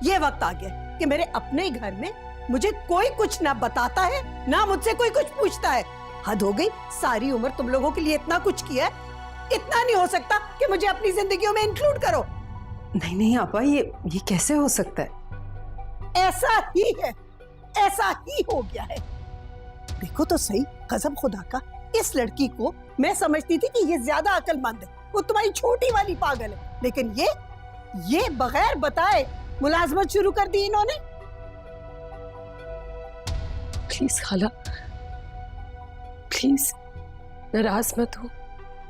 ये वक्त आ गया कि मेरे अपने घर में मुझे कोई कुछ ना बताता है, ना मुझसे कोई कुछ पूछता है। हद हो गई, सारी उम्र तुम लोगों के लिए इतना कुछ किया है, इतना नहीं हो सकता कि मुझे अपनी जिंदगियों में इंक्लूड करो। नहीं नहीं आपा, ये कैसे हो सकता है? ऐसा ही है, ऐसा ही हो गया है। देखो तो सही, कसम खुदा का, इस लड़की को मैं समझती थी कि ये ज्यादा अक्लमंद है, वो तुम्हारी छोटी वाली पागल है, लेकिन ये बगैर बताए मुलाजमत शुरू कर दी इन्होंने। प्लीज खाला, प्लीज नाराज मत हो।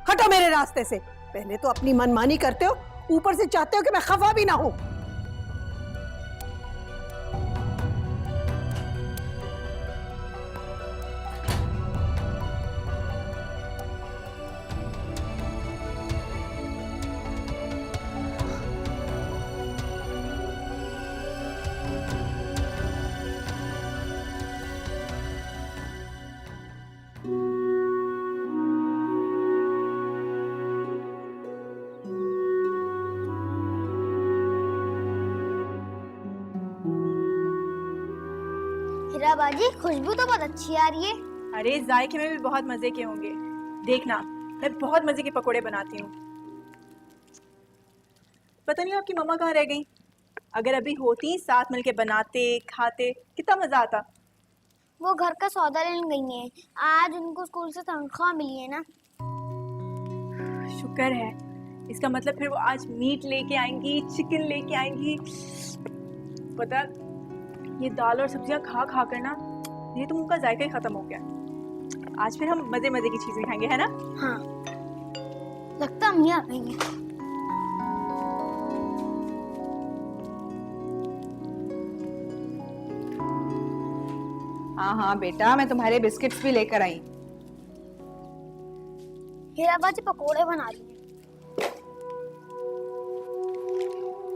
हटो मेरे रास्ते से। पहले तो अपनी मनमानी करते हो, ऊपर से चाहते हो कि मैं खफा भी ना हूं। हीरा बाजी, खुशबू तो बहुत अच्छी आ रही है। अरे जायके में भी बहुत मजे के होंगे, देखना मैं बहुत मजे के पकोड़े बनाती हूँ। पता नहीं आपकी मम्मा कहाँ रह गई, अगर अभी होती साथ मिलके बनाते खाते कितना मजा आता। वो घर का सौदा लेने गई हैं, आज उनको स्कूल से तनख्वाह मिली है ना। शुक्र है, इसका मतलब फिर वो आज मीट लेके आएंगी, चिकन लेके आएंगी। पता ये दाल और सब्जियां खा खा कर ना ये तो मुंह का जायका ही खत्म हो गया। आज फिर हम मजे मजे की चीजें खाएंगे, है ना? हाँ, लगता हम यहाँ आएंगे। हाँ हाँ बेटा, मैं तुम्हारे बिस्किट्स भी लेकर आई। हीरा बाजी पकोड़े बना रही है।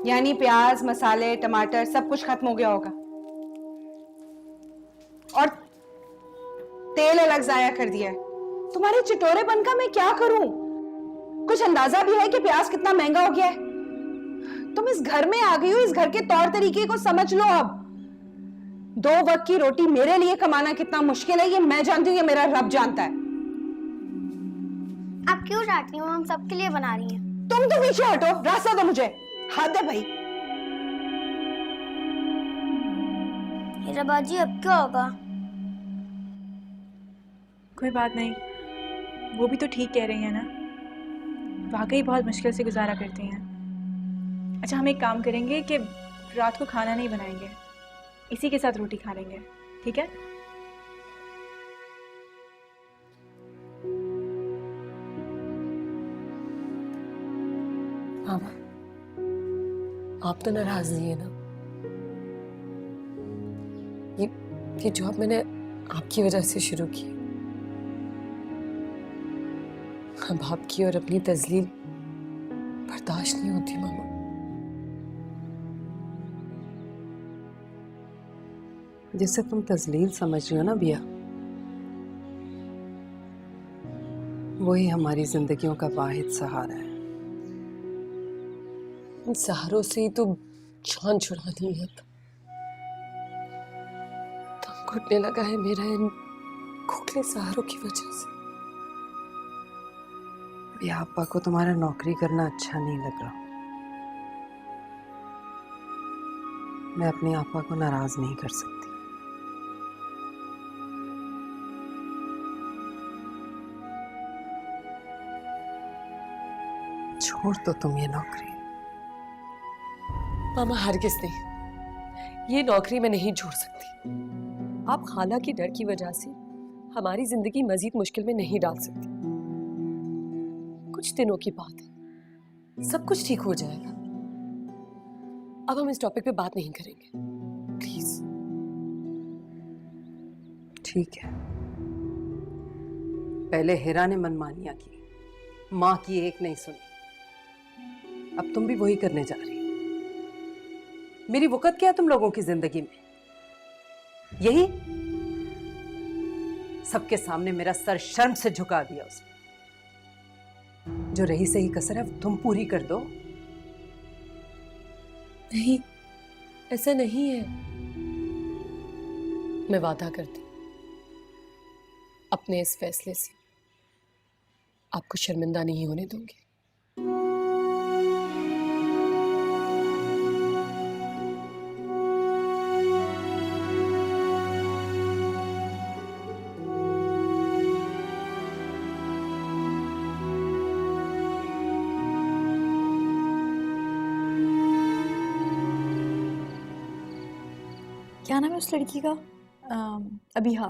यानी प्याज, मसाले, टमाटर सब कुछ खत्म हो गया होगा और तेल अलग जाया कर दिया है। तुम्हारे चिटोरेपन का मैं क्या करूं? कुछ अंदाजा भी है कि प्याज कितना महंगा हो गया है? तुम इस घर में आ गई हो, इस घर के तौर तरीके को समझ लो। अब 2 वक्त की रोटी मेरे लिए कमाना कितना मुश्किल है, ये मैं जानती हूँ, ये मेरा रब जानता है। आप क्यों डांटती हो? हम सबके लिए बना रही हैं। तुम तो पीछे हटो, रास्ता दो मुझे। हद है भाई। हीरा बाजी, अब क्या होगा? कोई बात नहीं, वो भी तो ठीक कह रही है ना, वाकई बहुत मुश्किल से गुजारा करती हैं। अच्छा, हम एक काम करेंगे कि रात को खाना नहीं बनाएंगे, इसी के साथ रोटी खा लेंगे, ठीक है? मामा, आप तो नाराज नहीं है ना? ये जॉब मैंने आपकी वजह से शुरू की। अब आपकी और अपनी तजलील बर्दाश्त नहीं होती मामा। जिसे तुम तजलील समझ रही हो ना बिया, वही हमारी जिंदगियों का वाहिद सहारा है। इन सहारों से ही तो जान छुड़ानी है। दम घुटने लगा है मेरा इन खोखले सहारों की वजह से। बिया, आपा को तुम्हारा नौकरी करना अच्छा नहीं लग रहा। मैं अपनी आपा को नाराज नहीं कर सकती। छोड़ दो तुम ये नौकरी। मामा हरगिज़ नहीं, ये नौकरी मैं नहीं छोड़ सकती। आप खाला के डर की वजह से हमारी जिंदगी मजीद मुश्किल में नहीं डाल सकती। कुछ दिनों की बात है, सब कुछ ठीक हो जाएगा। अब हम इस टॉपिक पे बात नहीं करेंगे, प्लीज। ठीक है, पहले हिरा ने मनमानियां की, माँ की एक नहीं सुनी, अब तुम भी वही करने जा रही हो। मेरी वक़्त क्या है तुम लोगों की जिंदगी में? यही सबके सामने मेरा सर शर्म से झुका दिया उसने। जो रही सही कसर है वो तुम पूरी कर दो। नहीं, ऐसा नहीं है। मैं वादा करती हूँ, अपने इस फैसले से आपको शर्मिंदा नहीं होने दूंगी। क्या नाम है उस लड़की का? अबिहा।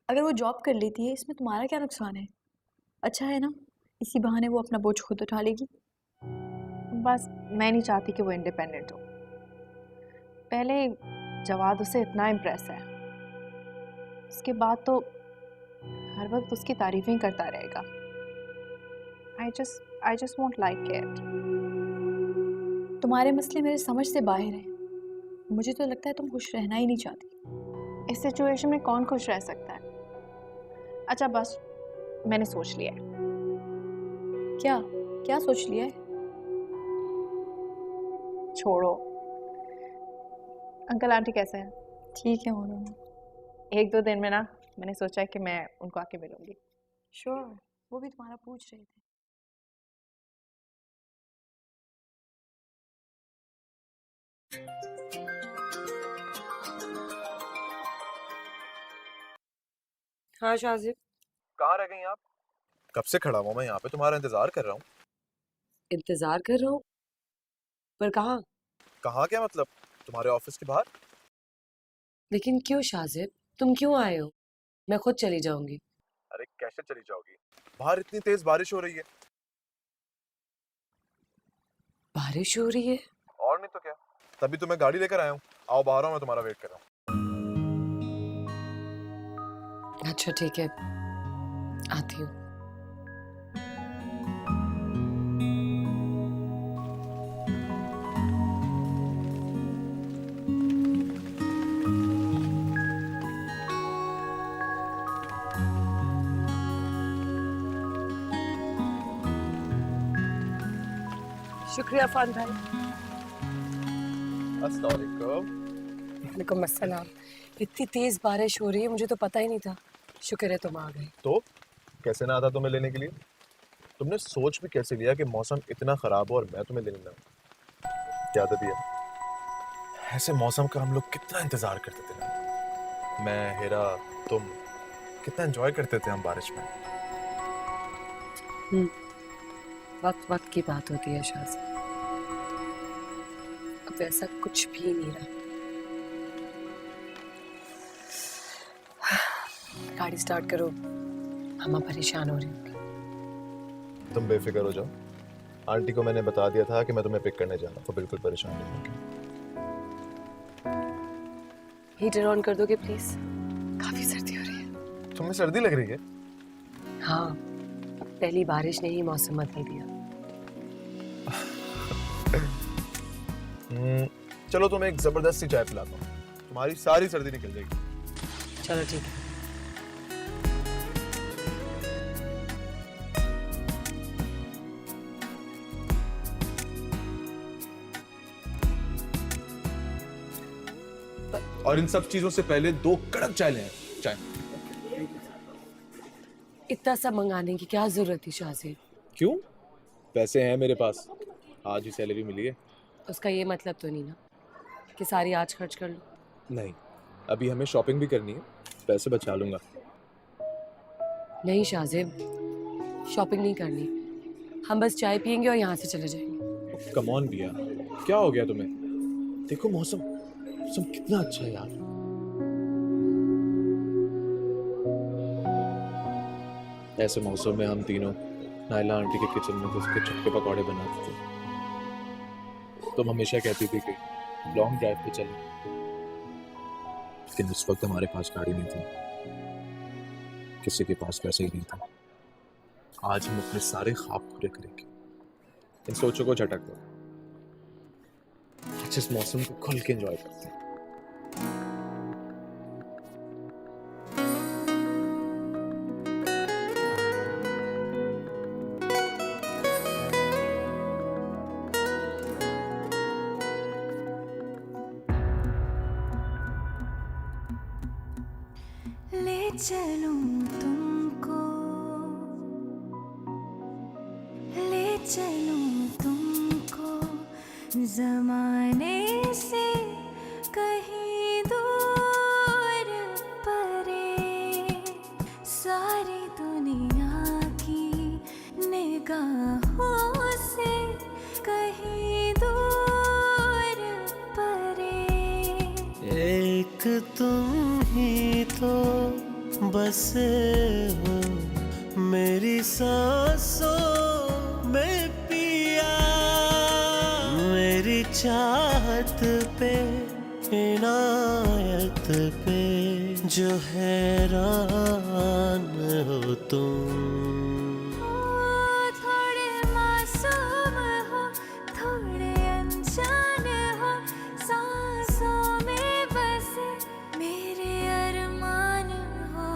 अगर वो जॉब कर लेती है, इसमें तुम्हारा क्या नुकसान है? अच्छा है ना, इसी बहाने वो अपना बोझ खुद उठा लेगी। बस मैं नहीं चाहती कि वो इंडिपेंडेंट हो। पहले जवाद उसे इतना इम्प्रेस है, उसके बाद तो हर वक्त उसकी तारीफें करता रहेगा। I just won't like it. तुम्हारे मसले मेरे समझ से बाहर हैं। मुझे तो लगता है तुम खुश रहना ही नहीं चाहती। इस सिचुएशन में कौन खुश रह सकता है? अच्छा बस, मैंने सोच लिया है। क्या क्या सोच लिया है? छोड़ो। अंकल आंटी कैसे हैं? ठीक है मोनू। 1-2 दिन में ना मैंने सोचा है कि मैं उनको आके मिलूंगी। श्योर, वो भी तुम्हारा पूछ रहे थे। हाँ शाजिब, कहाँ रह गई आप? कब से खड़ा हुआ मैं यहाँ पे, तुम्हारा इंतजार कर रहा हूँ। इंतजार कर रहा हूँ, पर कहाँ? कहाँ क्या मतलब? तुम्हारे ऑफिस के बाहर। लेकिन क्यों शाजिब, तुम क्यों आए हो? मैं खुद चली जाऊंगी। अरे कैसे चली जाओगी? बाहर इतनी तेज बारिश हो रही है। बारिश हो रही है? और नहीं तो क्या, तभी तो मैं गाड़ी लेकर आया हूँ। आओ बाहर आओ, मैं तुम्हारा वेट कर रहा हूँ। अच्छा ठीक है, आती हूँ। शुक्रिया फान भाई। अस्सलाम वालेकुम। वालेकुम अस्सलाम। इतनी तेज बारिश हो रही है, मुझे तो पता ही नहीं था। शुक्र है तुम आ गए। तो कैसे ना आता तुम्हें लेने के लिए? तुमने सोच भी कैसे लिया कि मौसम इतना खराब हो और मैं तुम्हें लेने ना आऊं? क्या आदत है, ऐसे मौसम का हम लोग कितना इंतजार करते थे ना। मैं, हेरा, तुम कितना एंजॉय करते थे हम बारिश में। वक्त वक्त की बात होती है शाह। अब ऐसा कुछ भी नहीं रहा। गाड़ी स्टार्ट करो, अम्मा परेशान हो रही होंगी। तुम बेफिक्र हो जाओ, आंटी को मैंने बता दिया था कि मैं तुम्हें पिक करने जा रहा हूं, तो बिल्कुल परेशान नहीं होगी। हीटर ऑन कर दोगे प्लीज? काफी सर्दी हो रही है। तुम्हें सर्दी लग रही है? हाँ, पहली बारिश ने ही मौसम बदल दिया। चलो तुम्हें एक जबरदस्त सी चाय पिलाता हूँ, तुम्हारी सारी सर्दी निकल जाएगी। चलो ठीक है। और इन सब चीजों से पहले 2 कड़क चाय ले आए। चाय। इतना सब मंगाने की क्या जरूरत थी शाहजेब? क्यों? पैसे हैं मेरे पास, आज ही सैलरी मिली है। उसका ये मतलब तो नहीं ना कि सारी आज खर्च कर लो? नहीं, अभी हमें शॉपिंग भी करनी है, पैसे बचा लूंगा। नहीं शाहजेब, शॉपिंग नहीं करनी। हम बस चाय पियेंगे और यहाँ से चले जाएंगे। कम ऑन बिया, क्या हो गया तुम्हें? देखो मौसम कितना अच्छा है यार। ऐसे मौसम में हम तीनों नायला आंटी के किचन में घुस के चटके पकौड़े बनाते थे। तुम हमेशा कहती थी कि लॉन्ग ड्राइव पे चलें, लेकिन उस वक्त हमारे पास गाड़ी नहीं थी, किसी के पास पैसे ही नहीं था। आज हम अपने सारे ख्वाब पूरे करेंगे। इन सोचों को झटक दो, आज इस मौसम को खुल के एंजॉय करते हैं। चलूं तुमको, ले चलूं तुमको जमाने से कहीं दूर परे, सारी दुनिया की निगाहों से कहीं दूर परे। एक तुम ही तो बस हो मेरी सांसों में पिया, मेरी चाहत पे इनायत पे जो हैरान हो तुम। थोड़े मासूम हो, थोड़े अनजान हो, सांसों में बसे मेरे अरमान हो।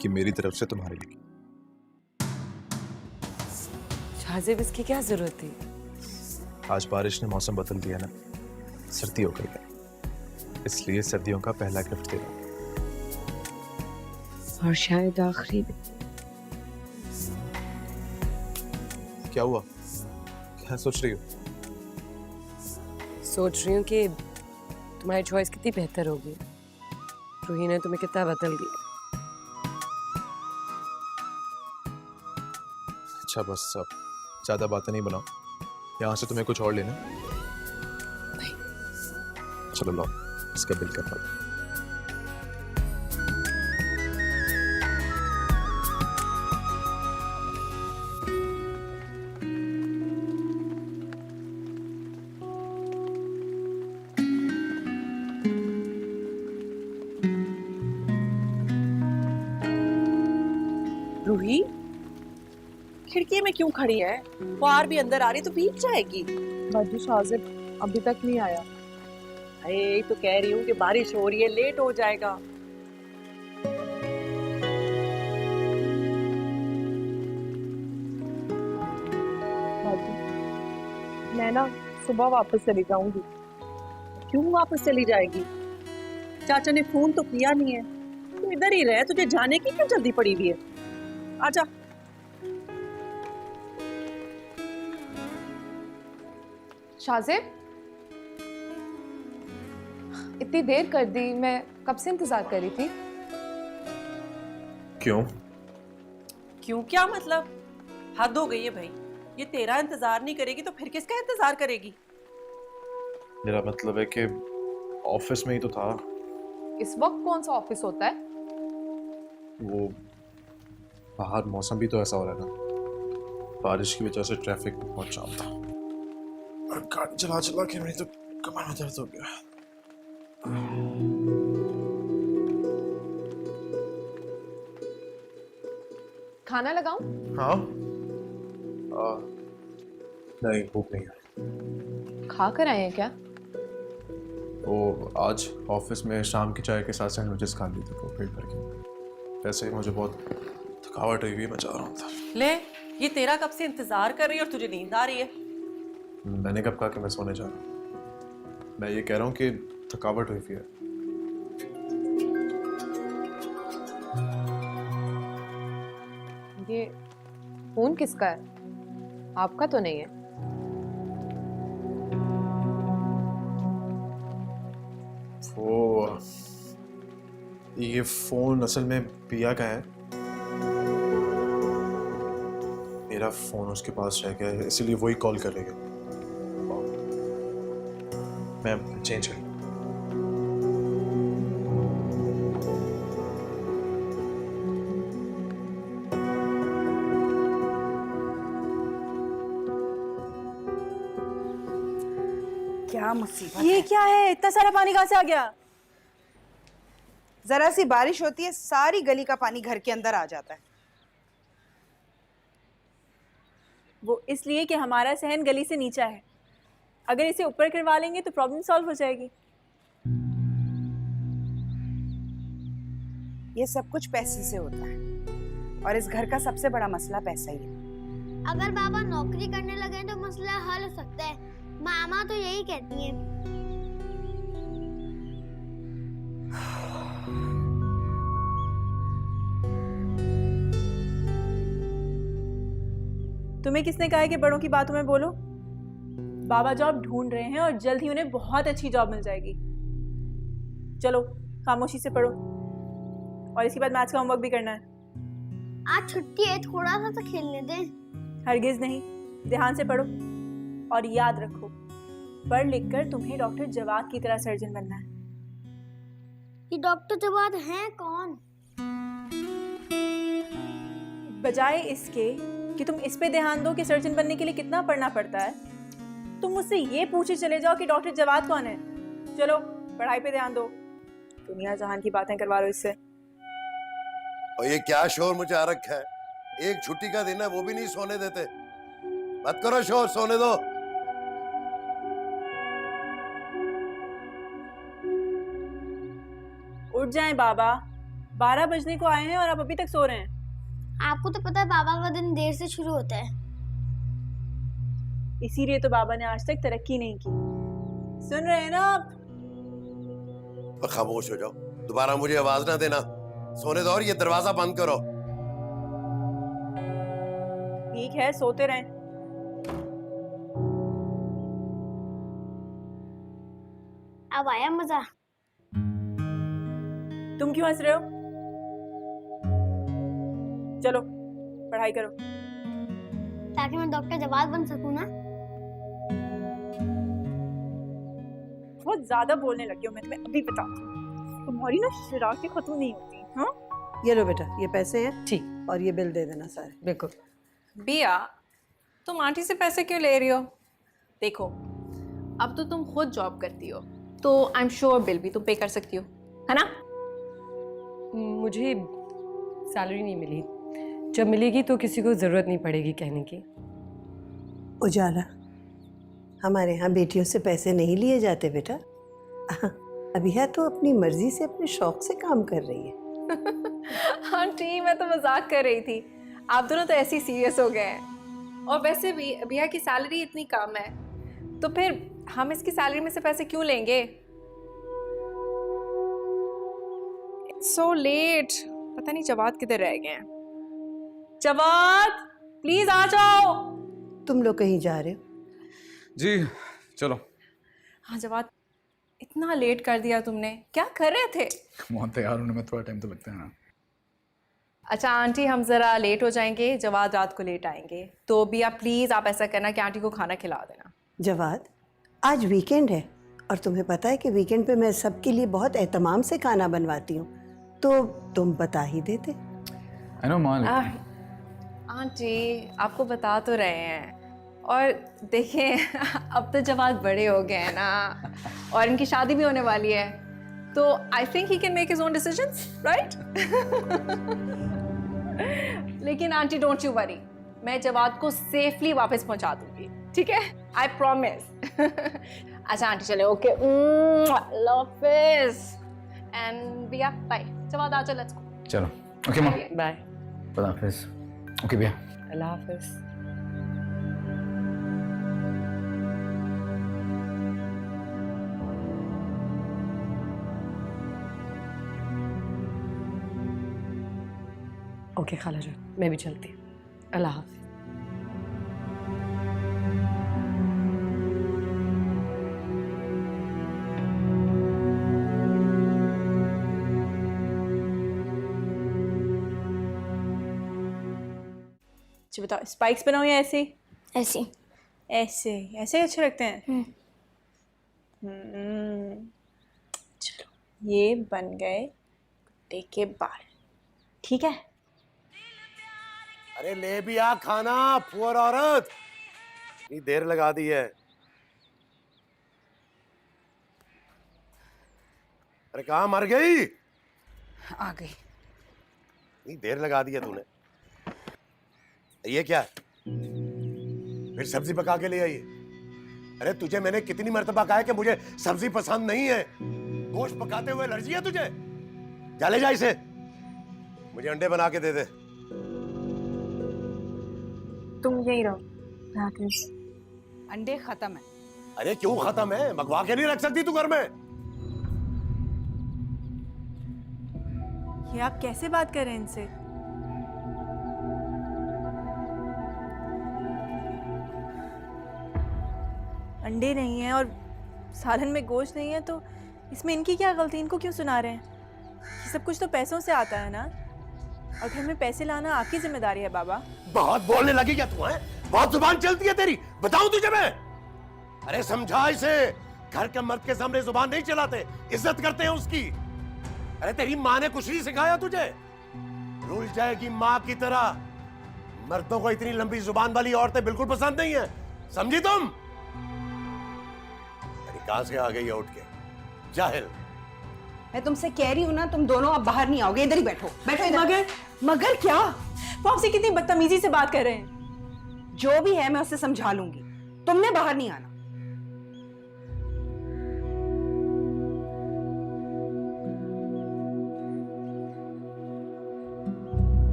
कि मेरी तरफ से तुम्हारे लिए। शाहजेब, इसकी क्या जरूरत थी? आज बारिश ने मौसम बदल दिया ना, सर्दी हो गई है, इसलिए सर्दियों का पहला गिफ्ट दे रहा हूं। और शायद आखिरी भी। क्या हुआ? क्या सोच रही हो? सोच रही हूँ कि तुम्हारी चॉइस कितनी बेहतर होगी। रूही ने तुम्हें कितना बदल दिया। अच्छा बस अब ज्यादा बातें नहीं बनाओ, यहाँ से तुम्हें कुछ और लेना? नहीं। चलो लो, इसका बिल करवा दो। रूही, खिड़की में क्यों खड़ी है? बाहर भी अंदर आ रही तो भीग जाएगी। बाजू शाहजेब अभी तक नहीं आया। अरे तो कह रही हूँ कि बारिश हो रही है, लेट हो जाएगा। बाजू मैं ना सुबह वापस चली जाऊंगी। क्यों वापस चली जाएगी? चाचा ने फोन तो किया नहीं है, तू इधर ही रह, तुझे जाने की क्यों जल्दी पड़ी हुई है? आजा। शाहजेब, इतनी देर कर दी, मैं कब से इंतजार कर रही थी। क्यों? क्यों क्या मतलब? हद हो गई है भाई। ये तेरा इंतजार नहीं करेगी तो फिर किसका इंतजार करेगी? मेरा मतलब है कि ऑफिस में ही तो था। इस वक्त कौन सा ऑफिस होता है? वो बाहर मौसम भी तो ऐसा हो रहा है ना, बारिश की वजह से ट्रैफिक बहुत जाम था और गाड़ी चला चला के मेरी तो कमर में दर्द हो गया। खाना लगाऊं? हाँ? नहीं, भूख नहीं है। खा कर आए हैं क्या? वो आज ऑफिस में शाम की चाय के साथ सैंडविचेस खा लिए थे तो पेट भर गया। वैसे ही मुझे बहुत थकावट हुई है, मैं जा रहा हूँ। ले, ये तेरा कब से इंतजार कर रही है और तुझे नींद आ रही है? मैंने कब कहा कि मैं सोने जा रहा हूँ? मैं ये कह रहा हूँ कि थकावट हुई है। ये फोन किसका है? आपका तो नहीं है? वो ये फोन असल में पिया का है। मेरा फोन उसके पास रह गया है, इसीलिए वही कॉल कर रही है। मैं चेंज कर लूं। क्या मुसीबत ये है? क्या है? इतना सारा पानी कहाँ से आ गया? जरा सी बारिश होती है, सारी गली का पानी घर के अंदर आ जाता है। वो इसलिए कि हमारा सहन गली से नीचा है। अगर इसे ऊपर करवा लेंगे तो प्रॉब्लम सॉल्व हो जाएगी। ये सब कुछ पैसे से होता है और इस घर का सबसे बड़ा मसला पैसा ही है। अगर बाबा नौकरी करने लगे तो मसला हल हो सकता है। मामा तो यही कहती हैं। तुम्हें किसने कहा है कि बड़ों की बातों में बोलो? बाबा जॉब ढूंढ रहे हैं और जल्द ही उन्हें बहुत अच्छी जॉब मिल जाएगी। चलो खामोशी से पढ़ो, और इसके बाद मैथ्स का होमवर्क भी करना है। आज छुट्टी है, थोड़ा सा तो खेलने दें। हरगिज नहीं, ध्यान से पढ़ो और याद रखो, पढ़ लिख कर तुम्हें डॉक्टर जवाद की तरह सर्जन बनना है। ये डॉक्टर जवाद हैं कौन? बजाय इसके कि तुम इस पे ध्यान दो कि सर्जन बनने के लिए कितना पढ़ना पड़ता है, तुम मुझसे ये पूछे चले जाओ कि डॉक्टर जवाद कौन है। चलो पढ़ाई पे ध्यान दो, दुनिया जहान की बातें करवा लो इससे। और ये क्या शोर मचा रखा है? एक छुट्टी का दिन है, वो भी नहीं सोने देते। मत करो शोर, सोने दो। उठ जाएं बाबा, 12 बजने को आए हैं और आप अभी तक सो रहे हैं। आपको तो पता है बाबा का दिन देर से शुरू होता है। इसीलिए तो बाबा ने आज तक तरक्की नहीं की। सुन रहे हैं ना आप? खामोश हो जाओ, दोबारा मुझे आवाज ना देना। सोने दो और ये दरवाजा बंद करो। ठीक है, सोते रहें। अब आया मजा? तुम क्यों हंस रहे हो? चलो पढ़ाई करो। ताकि मैं डॉक्टर जवाद बन सकूं ना। बहुत ज्यादा बोलने लगी हो, मैं तुम्हें अभी बताती हूँ। तुम्हारी ना शरारतें खत्म नहीं होती। हाँ, ये लो बेटा, ये पैसे हैं ठीक, और ये बिल दे देना सारे। बिल्कुल। बिया, तुम आंटी से पैसे क्यों ले रही हो? देखो, अब तो तुम खुद जॉब करती हो, तो आई एम श्योर बिल भी तुम पे कर सकती हो, है ना? मुझे सैलरी नहीं मिली, जब मिलेगी तो किसी को ज़रूरत नहीं पड़ेगी कहने की। उजाला, हमारे यहाँ बेटियों से पैसे नहीं लिए जाते बेटा। अभिया तो अपनी मर्जी से, अपने शौक से काम कर रही है। आंटी, मैं तो मजाक कर रही थी, आप दोनों तो ऐसे ही सीरियस हो गए हैं। और वैसे भी बिया की सैलरी इतनी कम है, तो फिर हम इसकी सैलरी में से पैसे क्यों लेंगे? इट्स सो लेट, पता नहीं जवाद किधर रह गए हैं। जवाद, प्लीज आ जाओ। तुम लोग कहीं जा रहे हो? जी चलो। हाँ जवाद, इतना लेट कर दिया तुमने, क्या कर रहे थे? बहुत तैयार होने में थोड़ा टाइम तो लगता है ना। अच्छा आंटी, हम ज़रा लेट हो जाएंगे, जवाद रात को लेट आएंगे, तो बिया प्लीज़ आप ऐसा करना कि आंटी को खाना खिला देना। जवाद, आज वीकेंड है और तुम्हें पता है कि वीकेंड पे मैं सबके लिए बहुत एहतमाम से खाना बनवाती हूँ, तो तुम बता ही देते। I know, माँ। आंटी आपको बता तो रहे हैं, और देखें अब तो जवाद बड़े हो गए हैं ना, और इनकी शादी भी होने वाली है, तो I think he can make his own decisions, right? लेकिन आंटी डोंट यू वरी, मैं जवाद को सेफली वापस पहुंचा दूंगी, ठीक है? I promise. अच्छा आंटी चले, ओके, लव फिश एंड बिया, बाय। जवाद आ जाओ, लेट्स गो। चलो, ओके माँ, बाय। खुदा हाफिज। ओके भैया, अल्लाह हाफिज। ओके खाला जान, मैं भी चलती हूँ। अल्लाह हाफिज। अच्छा बताओ, स्पाइक्स बनाओ या ऐसे? ऐसी। ऐसे ऐसे अच्छे लगते हैं। चलो, ये बन गए कुत्ते के बाल, ठीक है? अरे ले भी आ खाना, पुअर औरत, इतनी देर लगा दी है। अरे कहाँ मर गई? आ गई। इतनी देर लगा दी है तूने। ये क्या है? फिर सब्जी पका के ले आई है। अरे तुझे मैंने कितनी मर्तबा कहा है कि मुझे सब्जी पसंद नहीं है, गोश्त पकाते हुए एलर्जी है तुझे। जा ले जा इसे, मुझे अंडे बना के दे दे। तुम यहीं रहो। अंडे खत्म है। अरे क्यों खत्म है? मंगवा के नहीं रख सकती तू घर में? ये आप कैसे बात कर रहे हैं इनसे? अंडे नहीं हैं और सालन में गोश्त नहीं है, तो इसमें इनकी क्या गलती? इनको क्यों सुना रहे हैं? ये सब कुछ तो पैसों से आता है ना, और घर में पैसे लाना आपकी जिम्मेदारी है बाबा। बहुत बोलने लगी क्या तू? है बहुत जुबान चलती है तेरी, बताऊं तुझे मैं? अरे समझा इसे, घर के मर्द के सामने जुबान नहीं चलाते, इज्जत करते हैं उसकी। अरे तेरी माँ ने कुछ नहीं सिखाया तुझे? रुल जाएगी माँ की तरह। मर्दों को इतनी लंबी जुबान वाली औरतें बिल्कुल पसंद नहीं है, समझी तुम? अरे कहां से आ गई है उठ के, जाहिल। मैं तुमसे कह रही हूँ ना, तुम दोनों अब बाहर नहीं आओगे, इधर ही बैठो, बैठो इधर। मगर मगर क्या? वो आपसे कितनी बदतमीजी से बात कर रहे हैं। जो भी है मैं उससे समझा लूंगी, तुमने बाहर नहीं आना।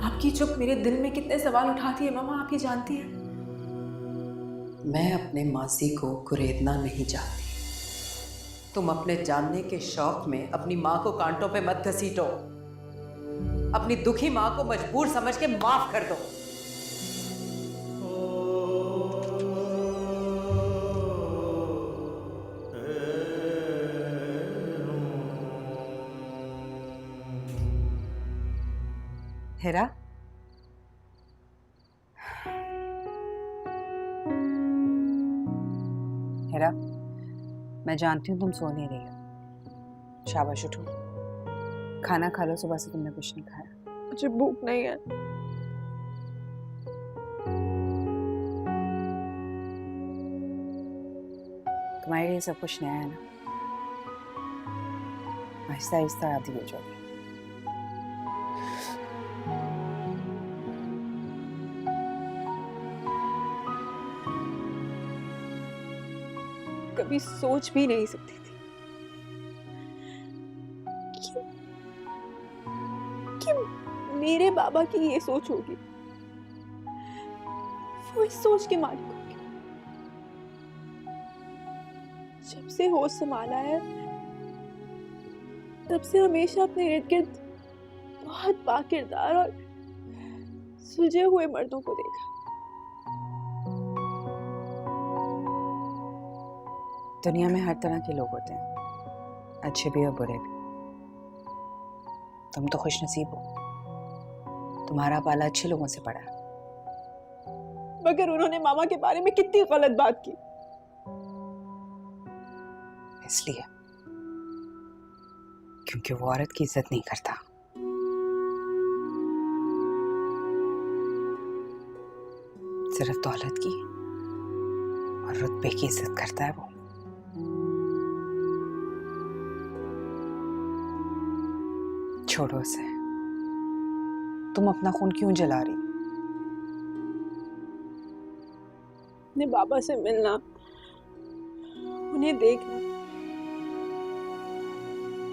आपकी चुप मेरे दिल में कितने सवाल उठाती है मामा, आप ये जानती हैं। मैं अपने मासी को कुरेदना नहीं चाहती। तुम अपने जानने के शौक में अपनी माँ को कांटों पे मत घसीटो। अपनी दुखी माँ को मजबूर समझ के माफ कर दो। हेरा, हेरा, मैं जानती हूँ तुम सो नहीं रही हो। शाबाश उठो, खाना खा लो, सुबह से तुमने कुछ नहीं खाया। मुझे भूख नहीं है। तुम्हारे लिए सब कुछ नया है ना, आहिस्ता आहिस्ता आदि हो जाओगी। कभी सोच भी नहीं सकती थी कि मेरे बाबा की ये सोच होगी। वो इस सोच के मालिक होंगे। जब से होश संभाला है तब से हमेशा अपने इर्द गिर्द बहुत बाकिरदार और सुलझे हुए मर्दों को देखा। दुनिया में हर तरह के लोग होते हैं, अच्छे भी और बुरे भी। तुम तो खुशनसीब हो, तुम्हारा पाला अच्छे लोगों से पड़ा है। मगर उन्होंने मामा के बारे में कितनी गलत बात की। इसलिए क्योंकि वो औरत की इज्जत नहीं करता। सिर्फ दौलत की और रुतबे की इज्जत करता है वो। छोड़ो उसे, तुम अपना खून क्यों जला रही? अपने बाबा से मिलना, उन्हें देखना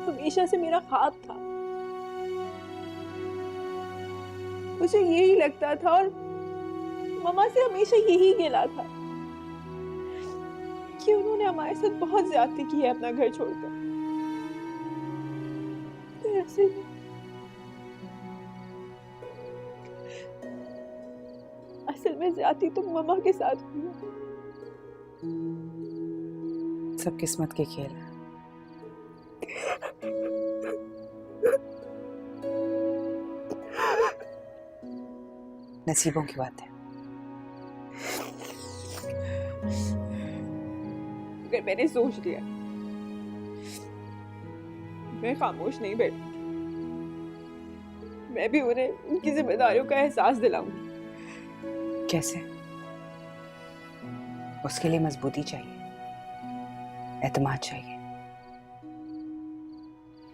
हमेशा से मेरा ख्वाब था। मुझे यही लगता था और मामा से हमेशा यही गिला था कि उन्होंने हमारे साथ बहुत ज्यादती की है अपना घर छोड़कर। तो ऐसे असल में ज्यादती तो मामा के साथ हुई है। सब किस्मत के खेल है। नसीबों की बात है। अगर मैंने सोच लिया मैं खामोश नहीं बैठूंगी। मैं भी उन्हें उनकी जिम्मेदारियों का एहसास दिलाऊंगी। कैसे? उसके लिए मजबूती चाहिए, एतमाद चाहिए।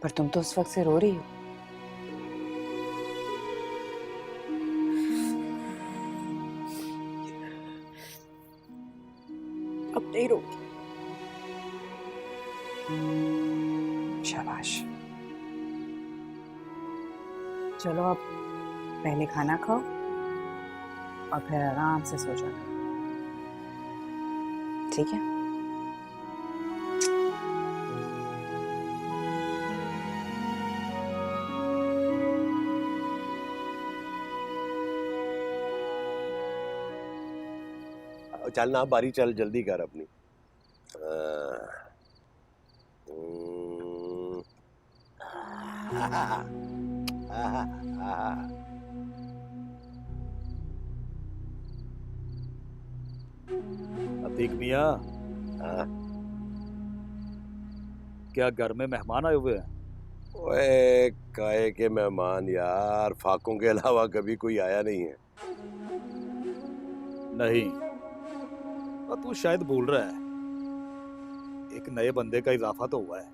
पर तुम तो उस वक्त से रो रही हो। अब नहीं रोती। शाबाश। चलो अब पहले खाना खाओ और फिर आराम से सो जाओ, ठीक है? चल ना बारी, चल जल्दी कर अपनी। अतीक मियाँ, क्या घर में मेहमान आए हुए हैं? ओए काहे के मेहमान यार, फाकों के अलावा कभी कोई आया नहीं है। नहीं, और तू शायद भूल रहा है, एक नए बंदे का इजाफा तो हुआ है।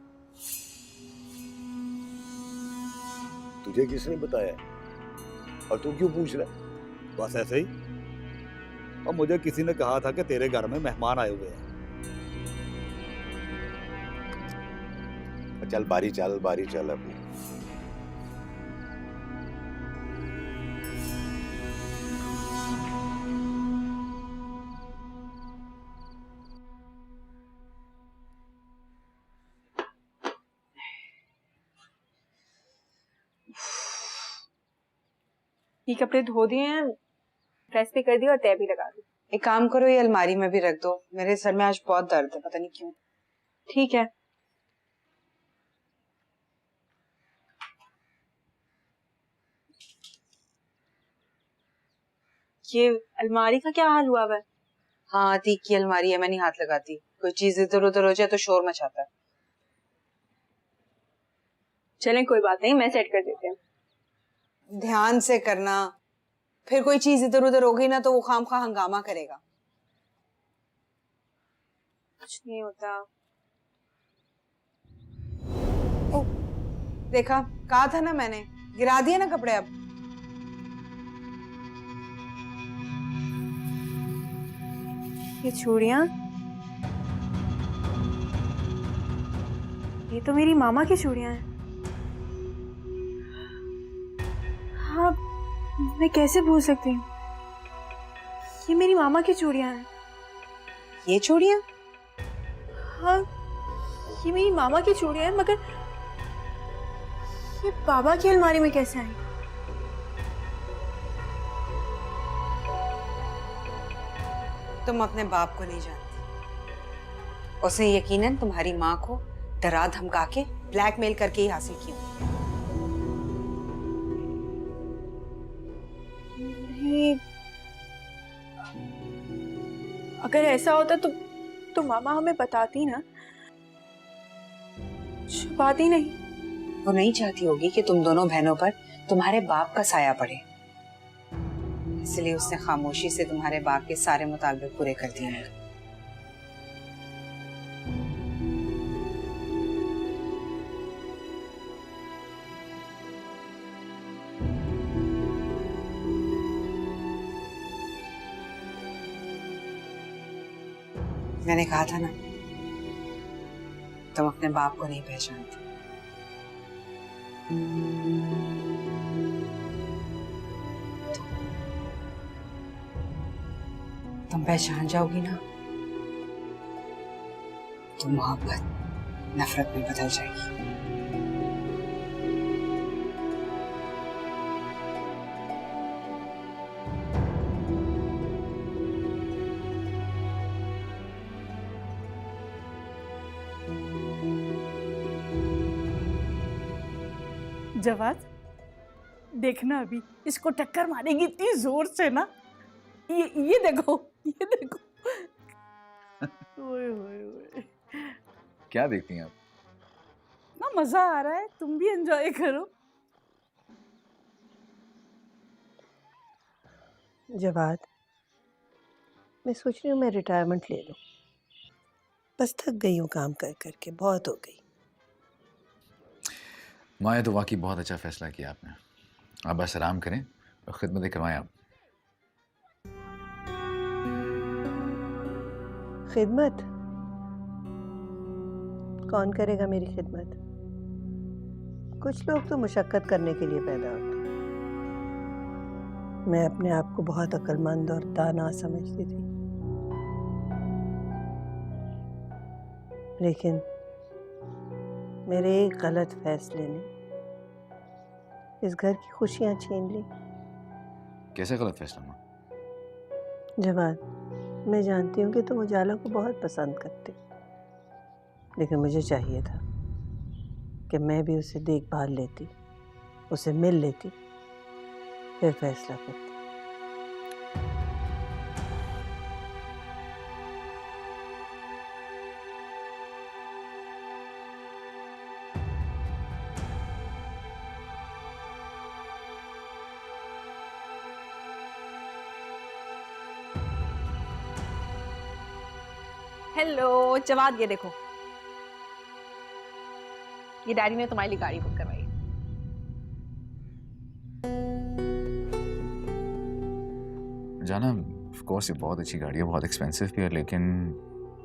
तुझे किसने बताया और तू क्यों पूछ रहा है? बस ऐसे ही, और मुझे किसी ने कहा था कि तेरे घर में मेहमान आए हुए हैं। चल बारी चल अपनी। ये कपड़े धो दिए हैं, प्रेस भी कर दिया और तय भी लगा दी। एक काम करो, ये अलमारी में भी रख दो, मेरे सर में आज बहुत दर्द है, पता नहीं क्यों। ठीक है। ये अलमारी का क्या हाल हुआ है? हाँ, अतीक की अलमारी है, मैं नहीं हाथ लगाती, कोई चीज इधर उधर हो जाए तो शोर मचाता है। चलें कोई बात नहीं, मैं सेट कर देते हैं। ध्यान से करना, फिर कोई चीज इधर उधर हो गई ना तो वो खामखा हंगामा करेगा। कुछ नहीं होता। ओ, देखा, कहा था ना मैंने, गिरा दिए ना कपड़े अब। ये चूड़ियां, ये तो मेरी मामा की चूड़ियां हैं। हाँ, मैं कैसे भूल सकती हूँ, ये मेरी मामा की चूड़ियां हैं। ये चूड़ियां? हाँ, ये मेरी मामा की चूड़ियां हैं, मगर ये बाबा की अलमारी में कैसे आई? तुम अपने बाप को नहीं जानती, उसे यकीनन तुम्हारी माँ को डरा धमका के ब्लैकमेल करके ही हासिल की। नहीं, अगर ऐसा होता तो मामा हमें बताती ना, छुपाती नहीं। वो नहीं चाहती होगी कि तुम दोनों बहनों पर तुम्हारे बाप का साया पड़े, इसलिए उसने खामोशी से तुम्हारे बाप के सारे मुतालबे पूरे कर दिए हैं। मैंने कहा था ना, तुम अपने बाप को नहीं पहचानती। तुम पहचान जाओगी ना तो मोहब्बत नफरत में बदल जाएगी। जवाद, देखना अभी इसको टक्कर मारेगी इतनी जोर से ना, ये देखो, ये देखो। ओए ओए ओए, क्या देखती हैं आप? ना मजा आ रहा है, तुम भी एंजॉय करो। जवाद, मैं सोच रही हूँ मैं रिटायरमेंट ले लूँ, बस थक गई हूँ काम कर करके, बहुत हो गई। माँ, ये तो वाकई बहुत अच्छा फैसला किया आपने। आप बस आराम करें और खिदमतें करवाएं आप। खिदमत? कौन करेगा मेरी खिदमत? कुछ लोग तो मुशक्कत करने के लिए पैदा होते हैं। मैं अपने आप को बहुत अक्लमंद और दाना समझती थी, लेकिन मेरे एक गलत फैसले ने इस घर की खुशियां छीन ली। कैसे गलत फैसला माँ? जवाद, मैं जानती हूँ कि तुम उजाला को बहुत पसंद करते, लेकिन मुझे चाहिए था कि मैं भी उसे देखभाल लेती, उसे मिल लेती, फिर फैसला करती। हेलो जवाद, ये देखो, ये डैडी ने तुम्हारे लिए गाड़ी बुक करवाई। जाना, ऑफ कोर्स ये बहुत अच्छी गाड़ी है, बहुत एक्सपेंसिव भी है, लेकिन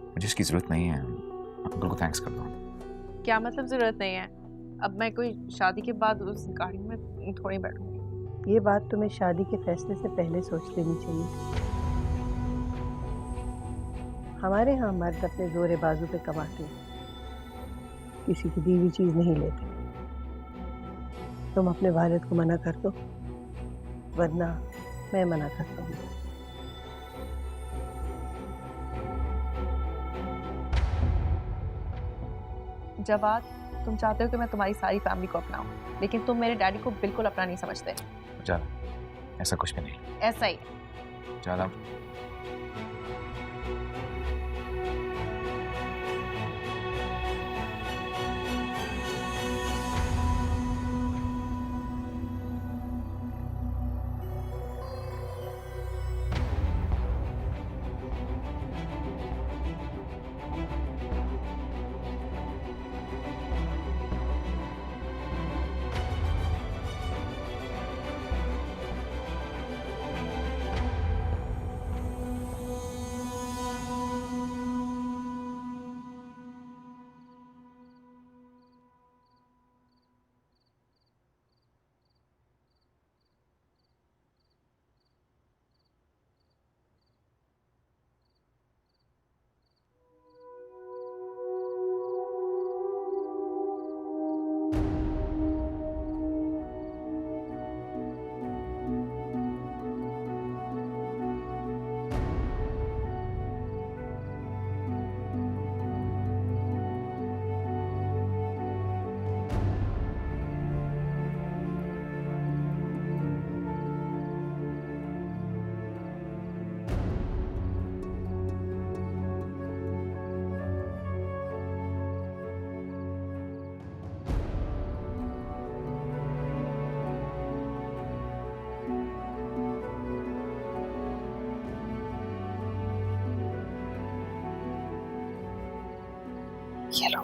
मुझे इसकी ज़रूरत नहीं है। अंकल को थैंक्स कर दो। क्या मतलब ज़रूरत नहीं है? अब मैं कोई शादी के बाद उस गाड़ी में थोड़ी बैठूंगी। ये बात तुम्हें शादी के फैसले से पहले सोच लेनी चाहिए। हमारे यहाँ मर्द अपने जोरे बाजू पे कमाते हैं, किसी की दी हुई चीज नहीं लेते। तुम अपने वालिद को मना कर दो, वरना मैं मना करता हूँ। जवाद, तुम चाहते हो कि मैं तुम्हारी सारी फैमिली को अपनाऊं, लेकिन तुम मेरे डैडी को बिल्कुल अपना नहीं समझते। जाना, ऐसा कुछ भी नहीं। ऐसा ही। जाना, ये लो।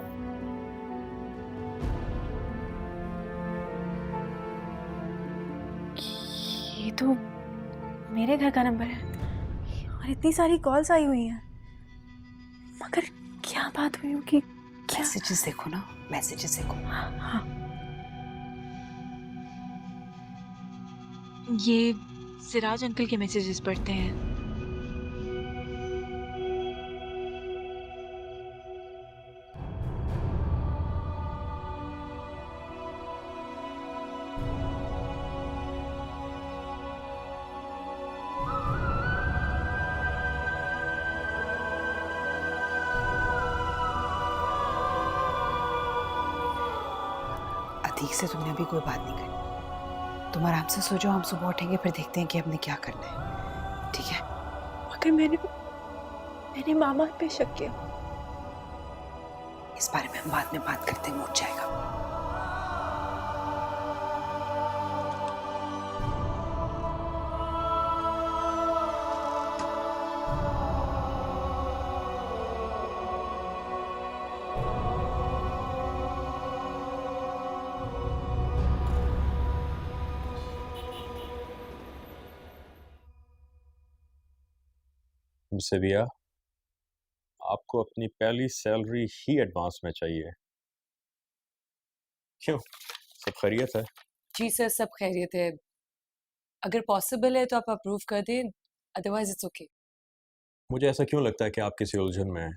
ये तो मेरे घर का नंबर है और इतनी सारी कॉल्स आई हुई हैं, मगर क्या बात हुई होगी? क्या मैसेजेस देखो ना, मैसेजेस देखो। हाँ, ये सिराज अंकल के मैसेजेस पढ़ते हैं। अतीक से तुमने अभी कोई बात नहीं करी। तुम आराम से सो जाओ, हम सुबह उठेंगे फिर देखते हैं कि हमने क्या करना है, ठीक है? मगर मैंने मामा पे शक किया। इस बारे में हम बाद में बात करते हैं, उठ जाएगा। सेविया, आपको अपनी पहली सैलरी ही एडवांस में चाहिए। क्यों, सब खैरियत है? जी सर, सब खैरियत है। अगर पॉसिबल है तो आप अप्रूव कर दें, अदरवाइज इट्स ओके। मुझे ऐसा क्यों लगता है कि आप किसी उलझन में हैं?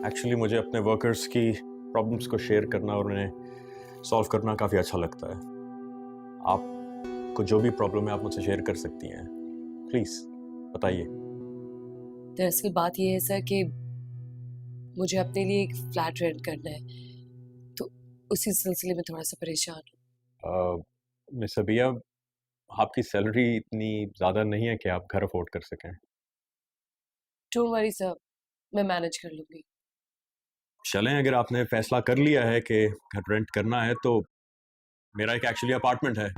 एक्चुअली मुझे अपने वर्कर्स की प्रॉब्लम्स को शेयर करना और उन्हें सॉल्व करना काफ़ी अच्छा लगता है। आपको जो भी प्रॉब्लम है आप मुझसे शेयर कर सकती हैं, प्लीज़। बताइए। दरअसल बात ये है सर कि मुझे अपने लिए एक फ्लैट रेंट करना है, तो उसी सिलसिले में थोड़ा सा परेशान हूँ। मिस अबिया, आपकी सैलरी इतनी ज़्यादा नहीं है कि आप घर अफोर्ड कर सकें। डोंट वरी सर, मैं मैनेज कर लूंगी। चलें, अगर आपने फैसला कर लिया है कि घर रेंट करना है तो मेरा एक एक्चुअली अपार्टमेंट है,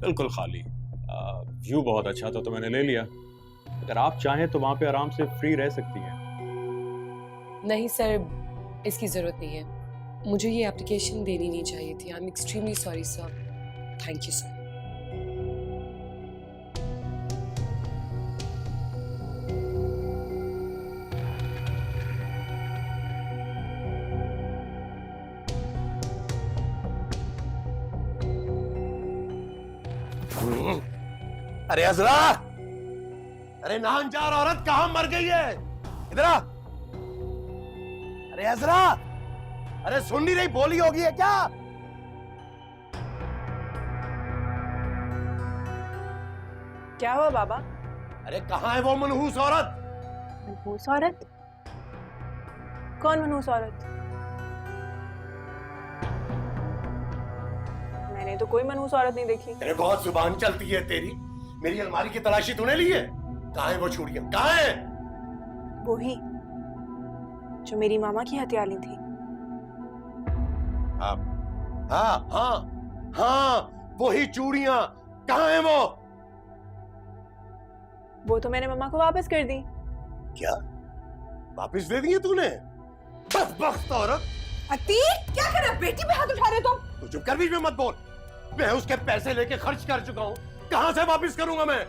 बिल्कुल खाली, व्यू बहुत अच्छा था तो मैंने ले लिया। अगर आप चाहें तो वहाँ पे आराम से फ्री रह सकती हैं। नहीं सर, इसकी ज़रूरत नहीं है, मुझे ये एप्लीकेशन देनी नहीं चाहिए थी। I am extremely sorry sir. Thank you sir. अरे अजरा, अरे नाहनचार औरत कहां मर गई है? इधर आ। अरे अजरा, अरे सुन नहीं रही, बोली होगी है क्या? क्या हुआ बाबा? अरे कहां है वो मनहूस औरत? मनहूस औरत? कौन मनहूस औरत? मैंने तो कोई मनहूस औरत नहीं देखी। तेरे बहुत जुबान चलती है तेरी। मेरी अलमारी की तलाशी तूने ली है? कहां है वो चूड़ियां, कहां है? वो ही जो मेरी मामा की हथियाली थी। हाँ हाँ हाँ हाँ, वही चूड़ियां, कहां है वो तो मैंने मम्मा को वापस कर दी। क्या वापस दे दिए तूने? बदबख्त औरत। अतीक, क्या कर रहा? बेटी पे हाथ उठा रहे तुम? तू चुप कर, बीच में मत बोल। मैं उसके पैसे लेके खर्च कर चुका हूँ, कहां से वापस करूंगा मैं?